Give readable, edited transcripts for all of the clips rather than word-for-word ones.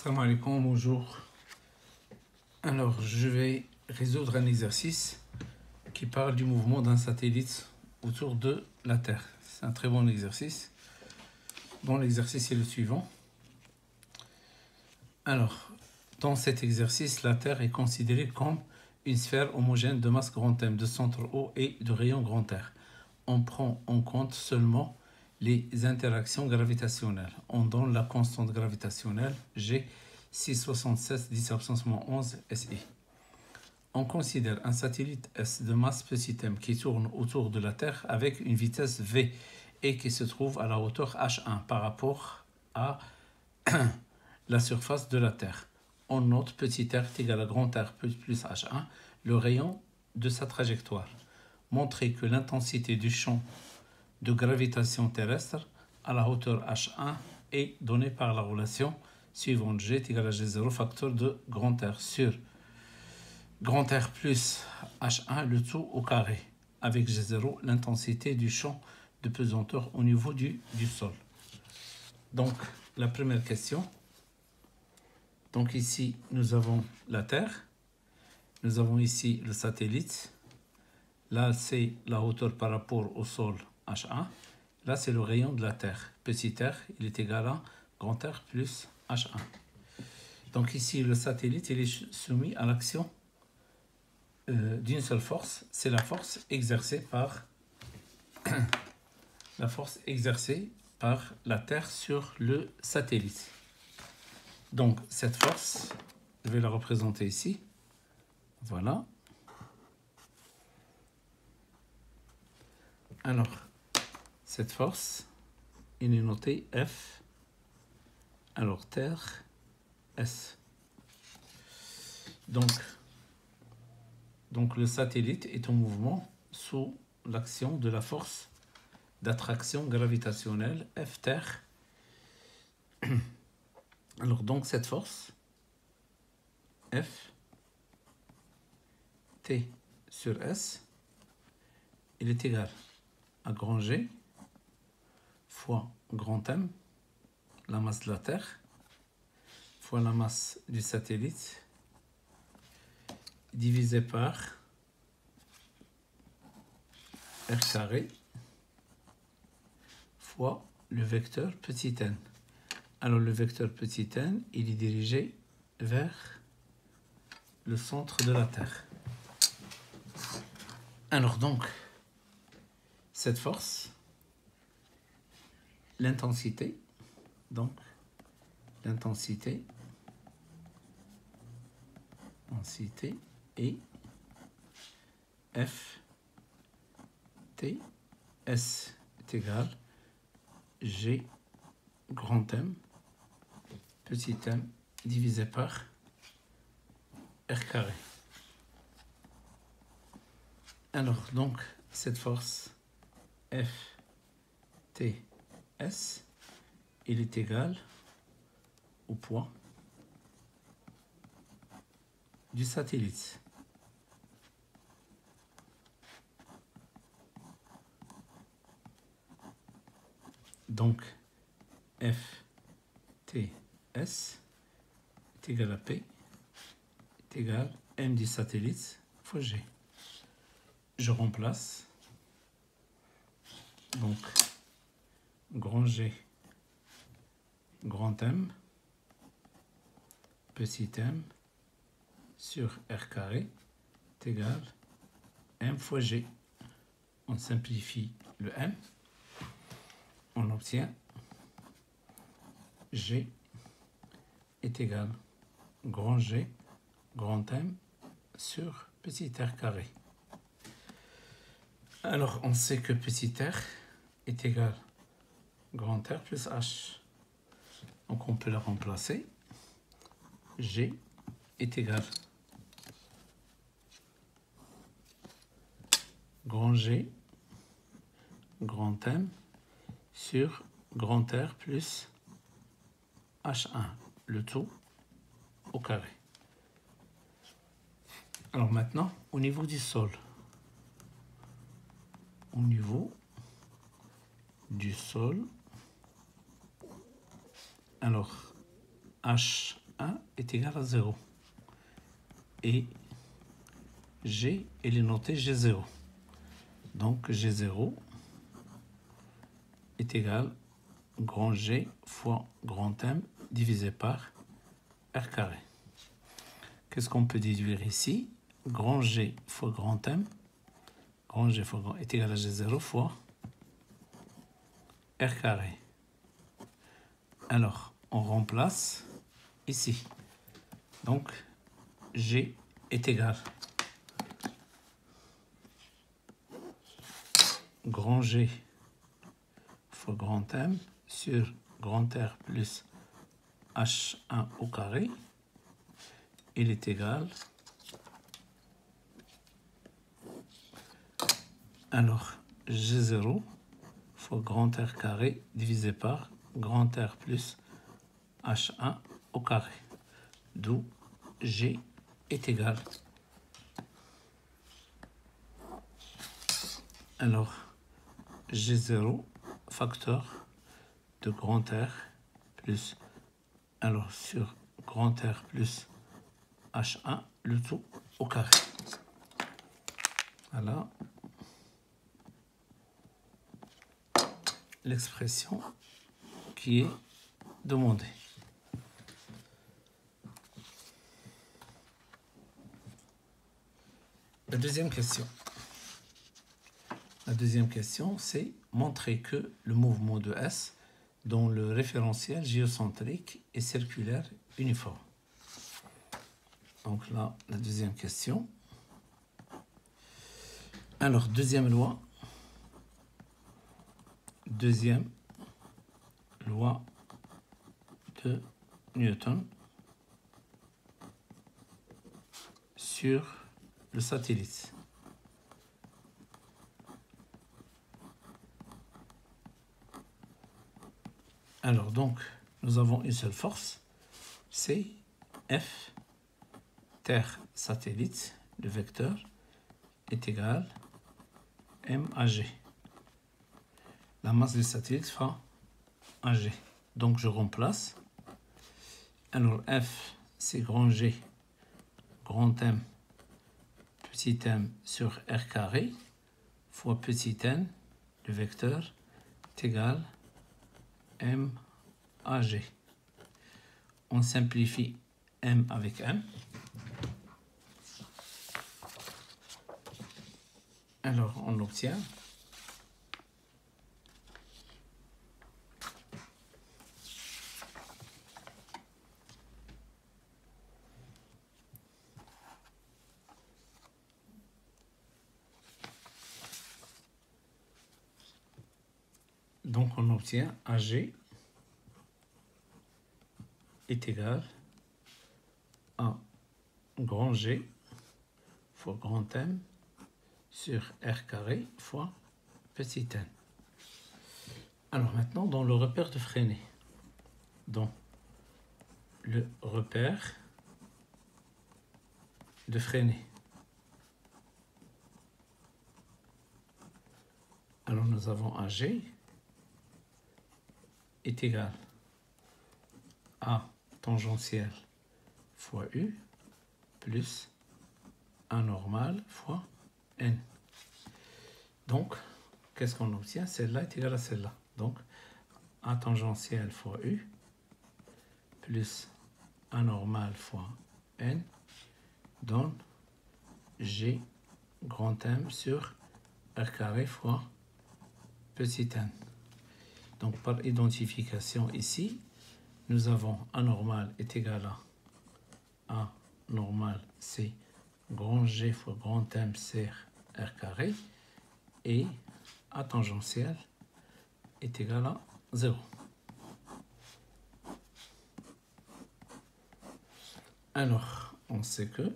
Salam alaikum, bonjour. Alors, je vais résoudre un exercice qui parle du mouvement d'un satellite autour de la Terre. C'est un très bon exercice. Bon, l'exercice est le suivant. Alors, dans cet exercice, la Terre est considérée comme une sphère homogène de masse grand M, de centre O et de rayon grand R. On prend en compte seulement les interactions gravitationnelles. On donne la constante gravitationnelle G 6,67 10 à puissance moins 11 SI. On considère un satellite S de masse petit m qui tourne autour de la Terre avec une vitesse V et qui se trouve à la hauteur H1 par rapport à la surface de la Terre. On note petit r est égal à grand R plus H1, le rayon de sa trajectoire. Montrer que l'intensité du champ de gravitation terrestre à la hauteur H1 est donnée par la relation suivante. G est égal à G0 facteur de grand R sur grand R plus H1, le tout au carré. Avec G0, l'intensité du champ de pesanteur au niveau du sol. Donc, la première question. Donc ici, nous avons la Terre. Nous avons ici le satellite. Là, c'est la hauteur par rapport au sol H1. Là, c'est le rayon de la Terre. Petit r, il est égal à grand R plus H1. Donc ici, le satellite, il est soumis à l'action d'une seule force. C'est la force exercée par la Terre sur le satellite. Donc, cette force, je vais la représenter ici. Voilà. Alors, cette force, il est noté F, alors Terre, S. Donc le satellite est en mouvement sous l'action de la force d'attraction gravitationnelle F Terre. Alors donc cette force F T sur S, il est égal à grand G fois grand M, la masse de la Terre, fois la masse du satellite, divisé par R carré fois le vecteur petit n. Alors le vecteur petit n, il est dirigé vers le centre de la Terre. Alors donc, cette force, l'intensité, est F T S est égal G grand M petit m divisé par R carré. Alors donc cette force F T S, il est égal au poids du satellite. Donc F T S est égal à P est égal à M du satellite fois G. Je remplace donc grand G grand M petit m sur R carré est égal à M fois G. On simplifie le M, on obtient G est égal grand G grand M sur petit r carré. Alors on sait que petit r est égal grand R plus H. Donc on peut la remplacer. G est égal grand G grand M sur grand R plus H1, le tout au carré. Alors maintenant, au niveau du sol, alors H H1 est égal à 0. Et G, il est noté G0. Donc G0 est égal grand G fois grand M divisé par R carré. Qu'est-ce qu'on peut déduire ici? Grand G fois grand M, grand G fois grand est égal à G0 fois R carré. Alors, on remplace ici. Donc, G est égal grand G fois grand M sur grand R plus H1 au carré. Il est égal. Alors, G0 fois grand R carré divisé par grand R plus H1 au carré. D'où G est égal. Alors, G0 facteur de grand R plus, alors sur grand R plus H1, le tout au carré. Voilà l'expression qui est demandée. La deuxième question. La deuxième question, c'est montrer que le mouvement de S dans le référentiel géocentrique est circulaire uniforme. Donc là, la deuxième question. Alors, deuxième loi. Deuxième loi de Newton sur le satellite. Alors, donc, nous avons une seule force, c'est F, Terre satellite, le vecteur, est égal M à G. La masse du satellite fera AG. Donc, je remplace. Alors, F, c'est grand G, grand M, petit m sur R carré, fois petit n, le vecteur, est égal M à G. On simplifie M avec M. Alors, on obtient AG est égal à grand G fois grand M sur R carré fois petit n. Alors maintenant, dans le repère de Freinet, dans le repère de Freinet, alors nous avons AG est égal à tangentiel fois U plus A normal fois N. Donc, qu'est-ce qu'on obtient? Celle-là est égale à celle-là. Donc, A tangentiel fois U plus A normal fois N donne G grand M sur R carré fois petit n. Donc, par identification ici, nous avons A normal est égal à A normal, c'est grand G fois grand M sur R carré, et A tangentiel est égal à 0. Alors, on sait que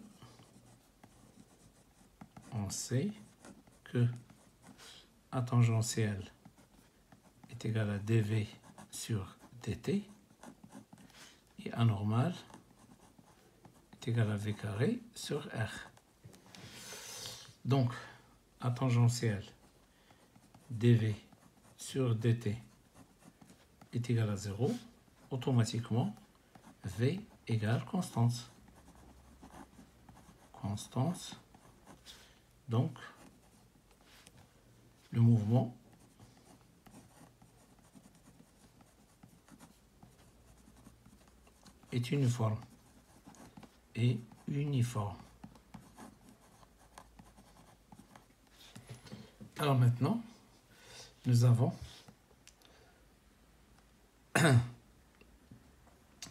A tangentiel est égal à dv sur dt, et A normal est égal à v carré sur r. Donc, A tangentiel dv sur dt est égal à 0, automatiquement v égale constante. Constante. Donc, le mouvement est uniforme. Et uniforme. Alors maintenant, nous avons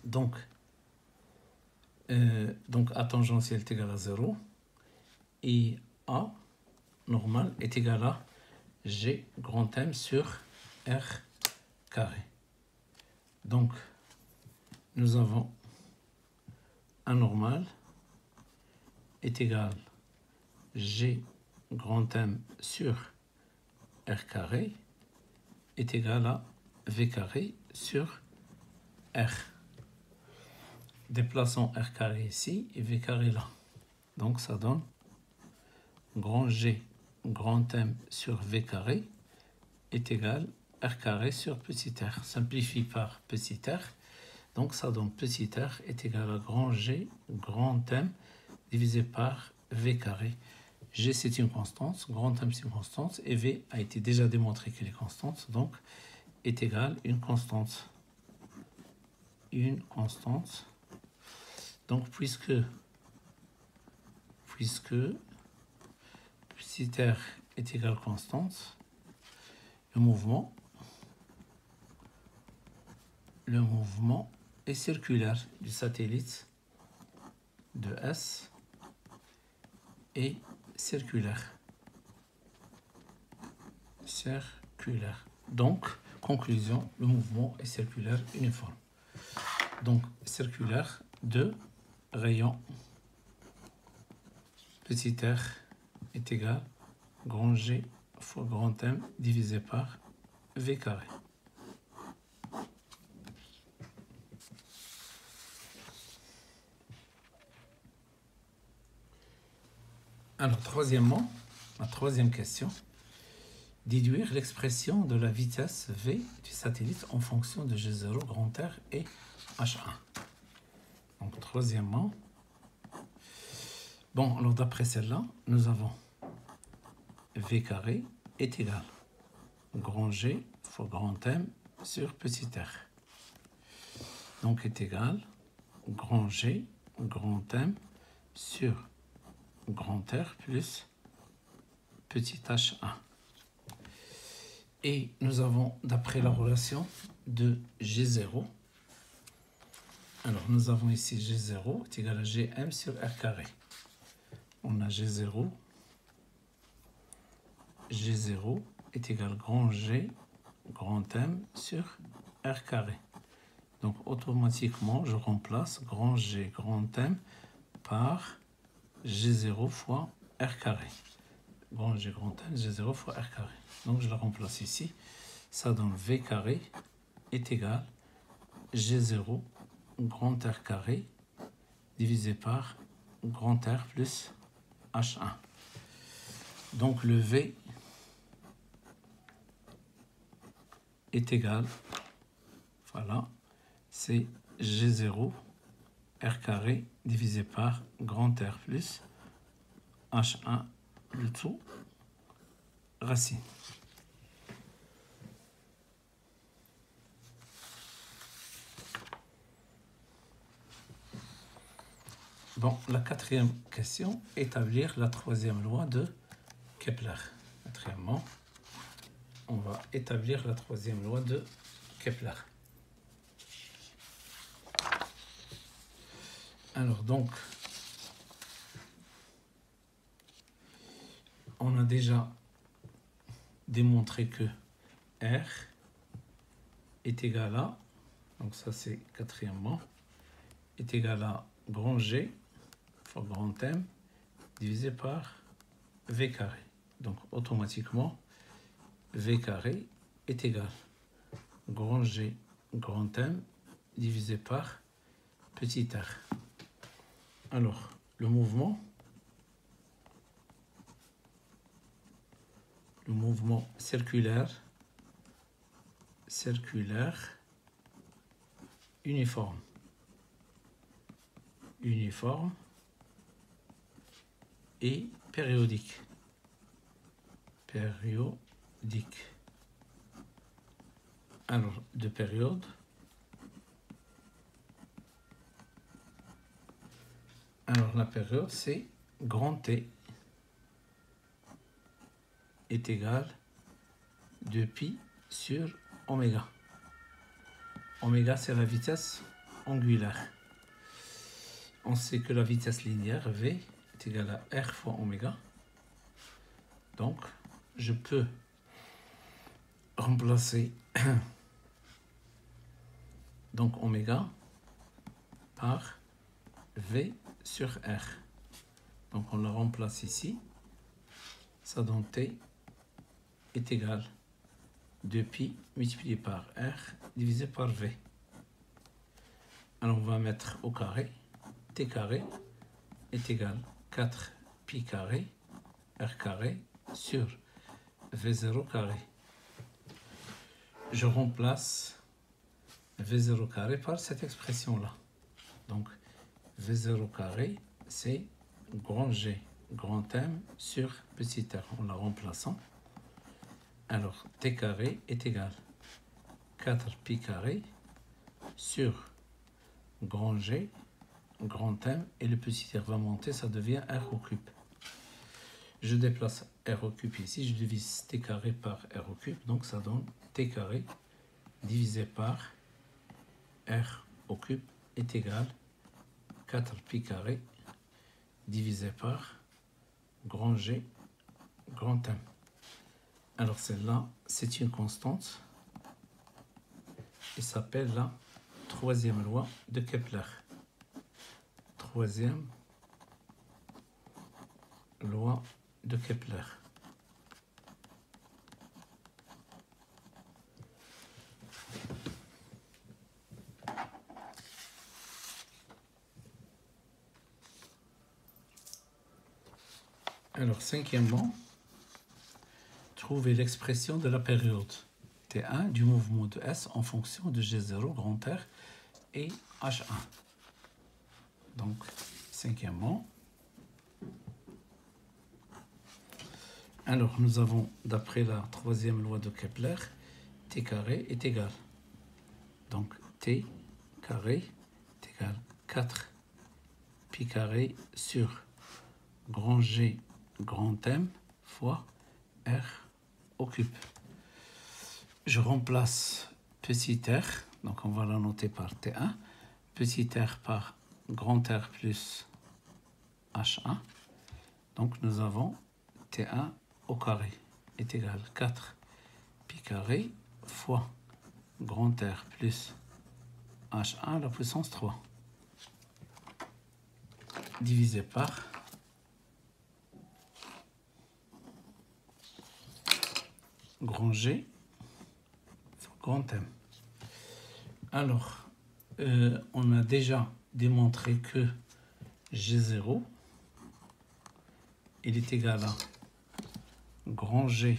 donc A tangentiel est égal à 0 et A normal est égal à G grand M sur R carré. Donc, nous avons A normal est égal G grand M sur R carré est égal à V carré sur R. Déplaçons R carré ici et V carré là. Donc ça donne grand G grand M sur V carré est égal R carré sur petit r. Simplifie par petit r. Donc ça donne petit r est égal à grand G grand M divisé par V carré. G c'est une constante, grand M c'est une constante et V a été déjà démontré qu'elle est constante. Donc est égal à une constante. Une constante. Donc puisque petit r est égal à constante, le mouvement est circulaire du satellite de S est circulaire. Circulaire. Donc, conclusion, le mouvement est circulaire uniforme. Donc, circulaire de rayon petit r est égal à grand G fois grand M divisé par V carré. Alors, troisièmement, la troisième question, déduire l'expression de la vitesse V du satellite en fonction de G0 grand R et H1. Donc, troisièmement, bon, alors d'après celle-là, nous avons V carré est égal à grand G fois grand M sur petit r. Donc, est égal à grand G grand M sur grand R plus petit h1. Et nous avons, d'après la relation de G0, alors nous avons ici G0 est égal à Gm sur R carré. On a G0 est égal à grand G grand M sur R carré. Donc automatiquement, je remplace grand G grand M par G0 fois R carré. Grand G grand M, G0 fois R carré. Donc je la remplace ici. Ça donne V carré est égal à G0 grand R carré divisé par grand R plus H1. Donc le V est égal, voilà, c'est G0 R carré divisé par grand R plus H1, le tout racine. Bon, la quatrième question, établir la troisième loi de Kepler. Quatrièmement, on va établir la troisième loi de Kepler. Alors donc, on a déjà démontré que R est égal à, donc ça c'est quatrièmement, est égal à grand G fois grand M divisé par V carré. Donc automatiquement, V carré est égal à grand G grand M divisé par petit r. Alors, le mouvement circulaire uniforme. uniforme et périodique. Périodique. Alors, de période. Alors, la période, c'est grand T est égal de pi sur oméga. Oméga, c'est la vitesse angulaire. On sait que la vitesse linéaire, V, est égale à R fois oméga. Donc, je peux remplacer donc oméga par V sur R. Donc, on le remplace ici. Ça donne T est égal à 2pi multiplié par R divisé par V. Alors, on va mettre au carré. T carré est égal à 4pi carré R carré sur V0 carré. Je remplace V0 carré par cette expression-là. Donc, V0 carré, c'est grand G, grand M sur petit r en la remplaçant. Alors, T carré est égal à 4pi carré sur grand G, grand M, et le petit r va monter, ça devient R au cube. Je déplace R au cube ici, je divise T carré par R au cube, donc ça donne T carré divisé par R au cube est égal à 4pi carré divisé par grand G, grand M. Alors celle-là, c'est une constante et s'appelle la troisième loi de Kepler. Troisième loi de Kepler. Alors, cinquièmement, trouver l'expression de la période T1 du mouvement de S en fonction de G0, grand R et H1. Donc, cinquièmement. Alors, nous avons, d'après la troisième loi de Kepler, T carré est égal. Donc, T carré est égal à 4pi carré sur grand G, grand M fois R au cube. Je remplace petit r, donc on va la noter par T1, petit r par grand R plus H1. Donc nous avons T1 au carré est égal à 4pi carré fois grand R plus H1 à la puissance 3 divisé par grand G fois grand M. Alors, on a déjà démontré que G0 il est égal à grand G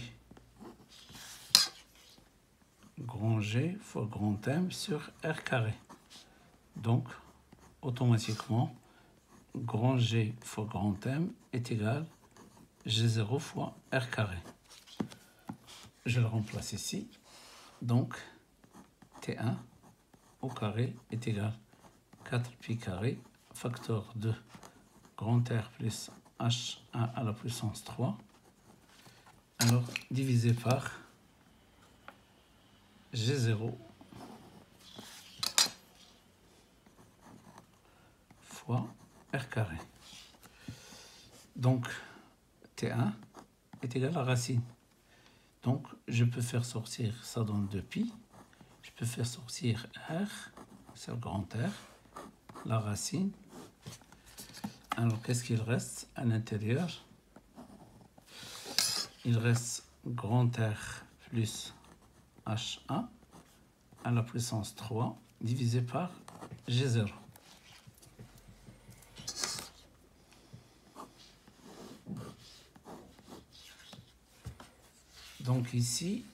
fois grand M sur R carré. Donc, automatiquement, grand G fois grand M est égal à G0 fois R carré. Je le remplace ici. Donc, T1 au carré est égal à 4pi carré facteur de grand R plus H1 à la puissance 3. Alors, divisé par G0 fois R carré. Donc, T1 est égal à la racine. Donc, je peux faire sortir, ça donne 2pi. Je peux faire sortir R, c'est le grand R, la racine. Alors, qu'est-ce qu'il reste à l'intérieur? Il reste grand R plus H1 à la puissance 3 divisé par G0. Donc ici,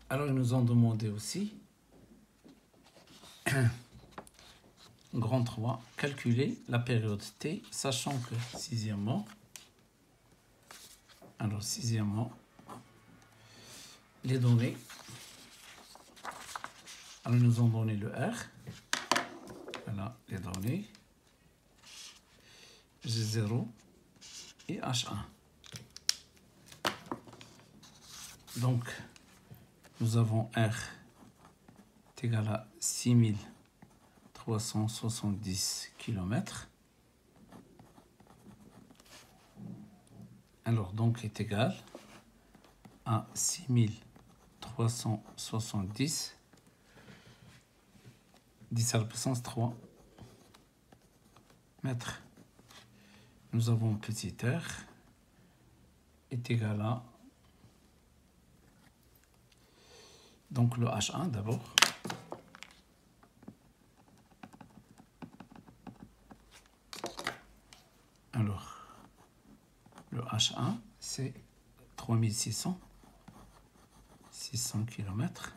alors ils nous ont demandé aussi grand 3, calculer la période T, sachant que, sixièmement, les données, alors nous ont donné le R, voilà les données, G0 et H1. Donc, nous avons R est égal à 6370 km. Alors, donc, est égal à 6370 10 à la puissance 3 mètres. Nous avons petit r est égal à, donc le H1 d'abord. Alors, le H1, c'est 3600 km.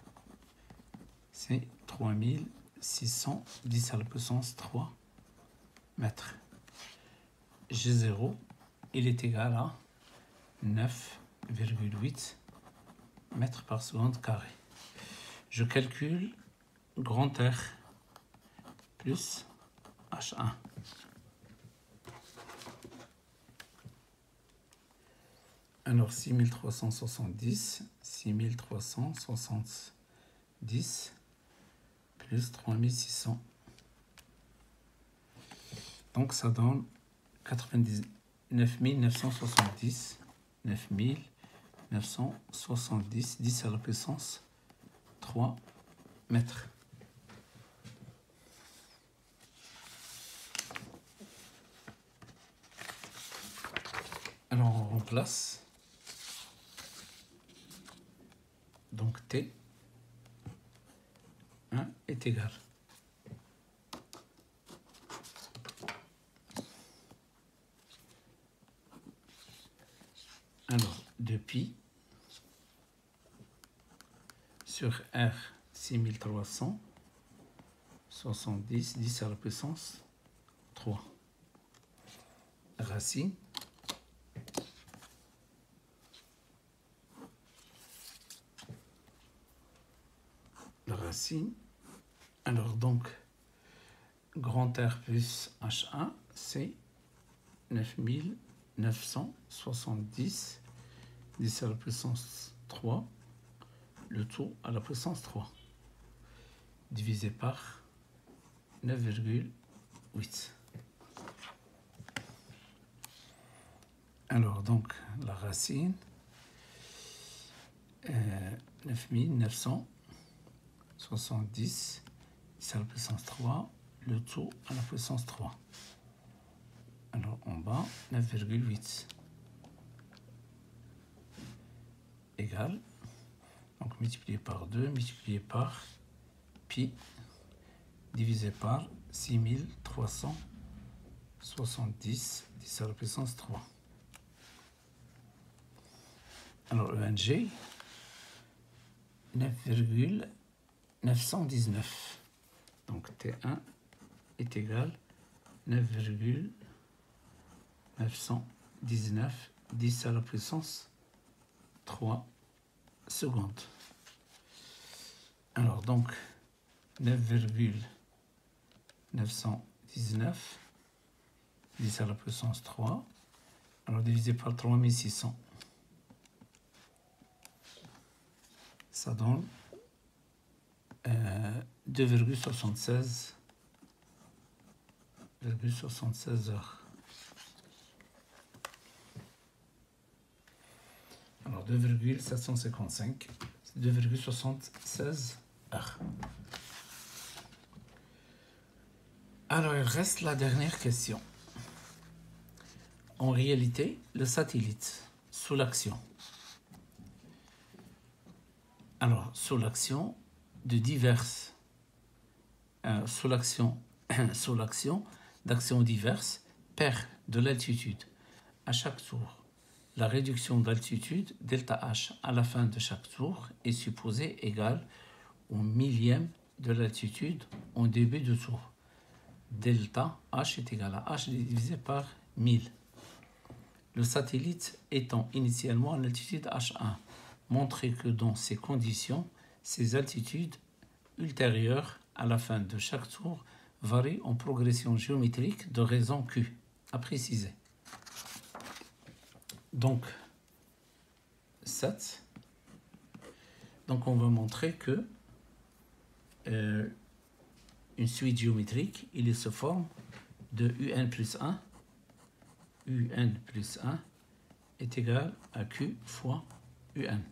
C'est 3610 à la puissance 3 mètres. G0, il est égal à 9,8 mètres par seconde carré. Je calcule grand R plus H1. Alors 6370 plus 3600. Donc ça donne 970, 10 à la puissance 3 mètres. Alors on remplace. Donc T 1 est égal. Alors, de pi sur R 6370, 10 à la puissance 3. Racine. La racine. Alors donc, grand R plus H1, c'est 9970 10 à la puissance 3, le tout à la puissance 3, divisé par 9,8. Alors donc, la racine, 9970 10 à la puissance 3, le tout à la puissance 3. Alors en bas, 9,8 égale, donc multiplié par 2, multiplié par pi, divisé par 6370 10 à la puissance 3. Alors ENG, 9,919. Donc T1 est égal 9,919 10 à la puissance 3 secondes. Alors donc 9,919 10 à la puissance 3, alors divisé par 3600, ça donne 2,76 heures. Alors 2,755, c'est 2,76 heures. Alors il reste la dernière question. En réalité, le satellite, sous l'action. Alors, sous l'action de diverses, sous l'action d'actions diverses, perd de l'altitude à chaque tour. La réduction d'altitude, delta H, à la fin de chaque tour est supposée égale au millième de l'altitude en début de tour. delta H est égal à H divisé par 1000. Le satellite étant initialement à l'altitude H1, montrez que dans ces conditions, ces altitudes ultérieures à la fin de chaque tour varient en progression géométrique de raison Q, à préciser. Donc, 7. Donc, on va montrer que une suite géométrique, il se forme de UN plus 1. UN plus 1 est égal à Q fois UN.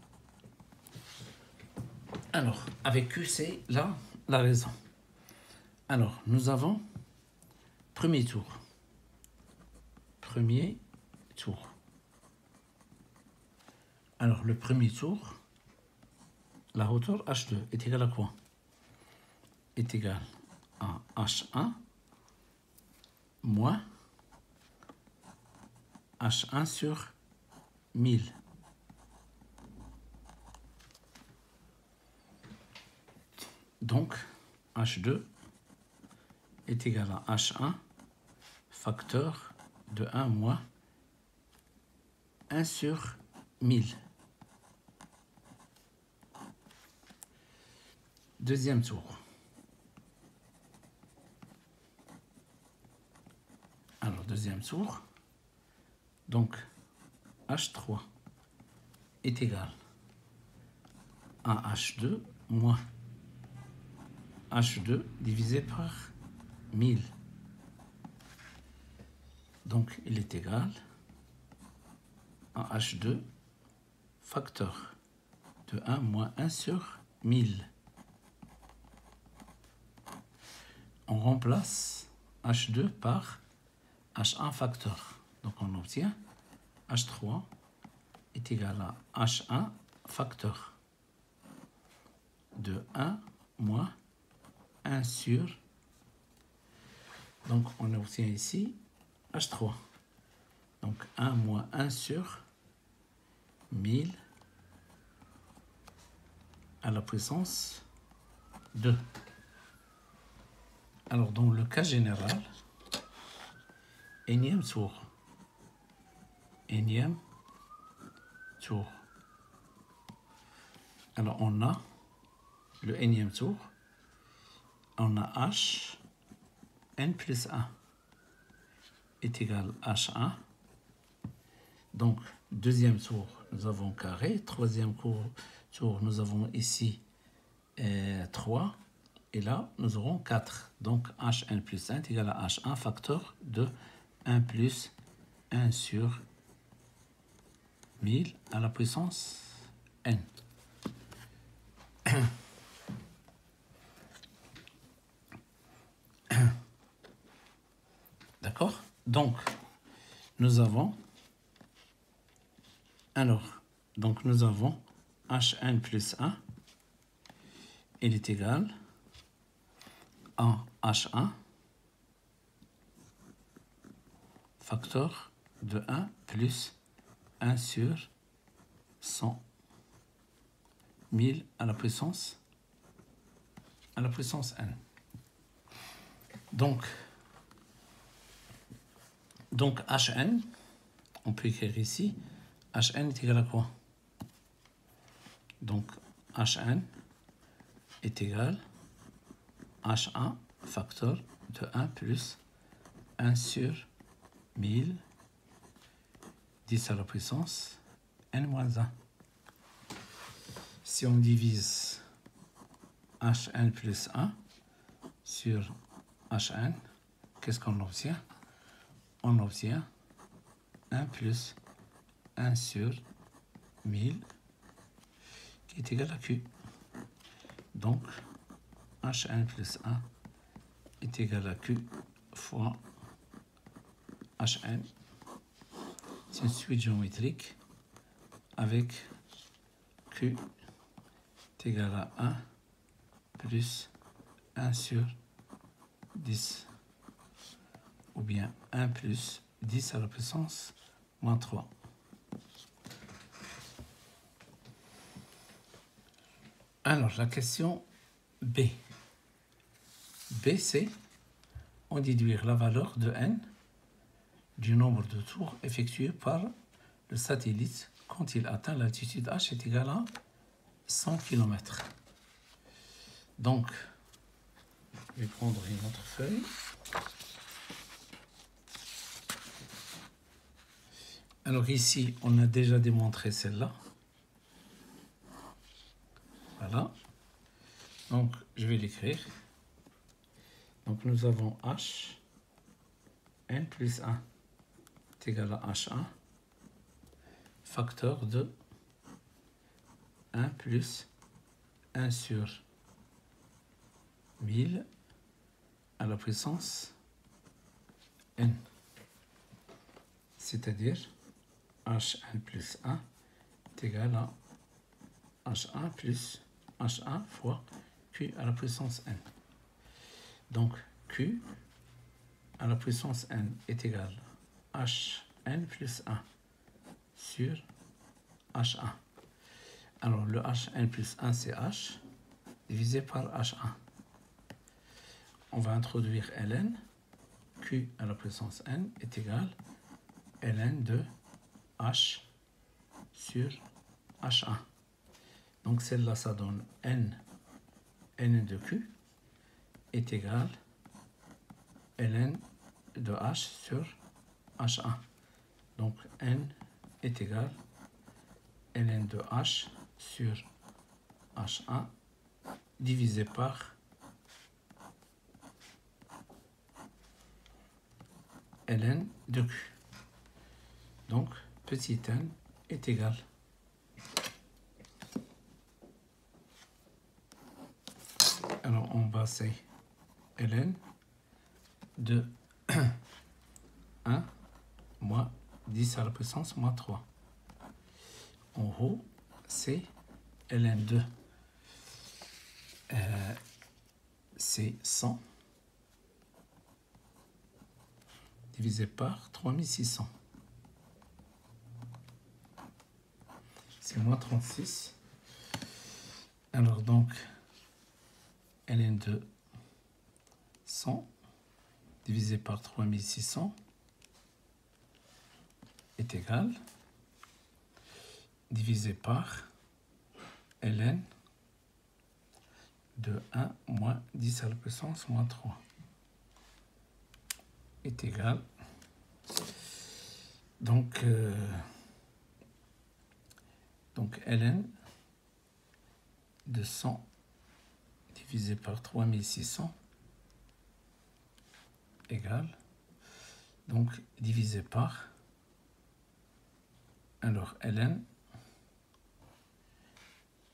Alors, avec Q, c'est là la raison. Alors, nous avons premier tour. Premier tour. Alors, le premier tour, la hauteur H2 est égale à quoi? Est égale à H1 moins H1 sur 1000. Donc, H2 est égal à H1 facteur de 1 moins 1 sur 1000. Deuxième tour. Alors, deuxième tour. Donc, H3 est égal à H2 moins H2 divisé par 1000. Donc, il est égal à H2 facteur de 1 moins 1 sur 1000. On remplace H2 par H1 facteur. Donc, on obtient H3 est égal à H1 facteur de 1 moins 1 sur. Donc, on obtient ici H3. Donc, 1 moins 1 sur 1000 à la puissance 2. Alors, dans le cas général, énième tour. Énième tour. Alors, on a le énième tour. On a H, N plus 1 est égal à H1. Donc, deuxième tour, nous avons carré. Troisième tour, nous avons ici 3. Et là, nous aurons 4. Donc, Hn plus 1 est égal à H1 facteur de 1 plus 1 sur 1000 à la puissance n. D'accord? Donc, nous avons... Alors, donc nous avons Hn plus 1, il est égal à H1 facteur de 1 plus 1 sur 100 1000 à la puissance n. Donc Hn, on peut écrire ici, Hn est égal à quoi? Donc Hn est égal à H1 facteur de 1 plus 1 sur 1000 10 à la puissance n moins 1. Si on divise Hn plus 1 sur Hn, qu'est-ce qu'on obtient? On obtient 1 plus 1 sur 1000 qui est égal à Q. Donc, Hn plus 1 est égal à Q fois Hn. C'est une suite géométrique avec Q est égal à 1 plus 1 sur 10 ou bien 1 plus 10 à la puissance moins 3. Alors, la question B. B, c'est on déduire la valeur de n du nombre de tours effectués par le satellite quand il atteint l'altitude h est égale à 100 km. Donc, je vais prendre une autre feuille. Alors ici, on a déjà démontré celle-là. Voilà. Donc, je vais l'écrire. Donc, nous avons h, n plus 1 est égal à h1, facteur de 1 plus 1 sur 1000 à la puissance n. C'est-à-dire h1 plus 1 est égal à h1 plus h1 fois q à la puissance n. Donc q à la puissance n est égal à hn plus 1 sur h1. Alors le hn plus 1 c'est h divisé par h1. On va introduire ln. Q à la puissance n est égal à ln de h sur h1. Donc celle-là, ça donne n de q est égal à ln de h sur h1. Donc n est égal à ln de h sur h1 divisé par ln de q. Donc petit n est égal alors en bas c'est ln de 1 moins 10 à la puissance moins 3. En haut c'est ln de c'est 100 divisé par 3600. C'est moins 36. Alors donc ln de 100 divisé par 3600 est égal divisé par ln de 1 moins 10 à la puissance moins 3 est égal donc ln de 100 divisé par 3600 égale donc divisé par alors ln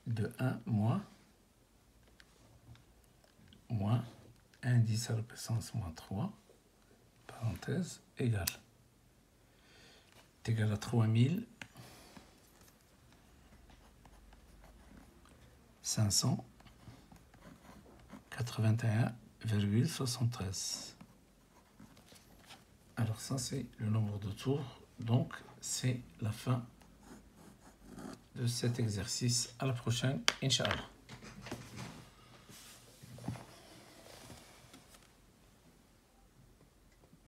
de 1 moins 1 10 à la puissance moins 3 parenthèse égale est égal à 3581,73. Alors ça c'est le nombre de tours, donc c'est la fin de cet exercice. À la prochaine, Inch'Allah.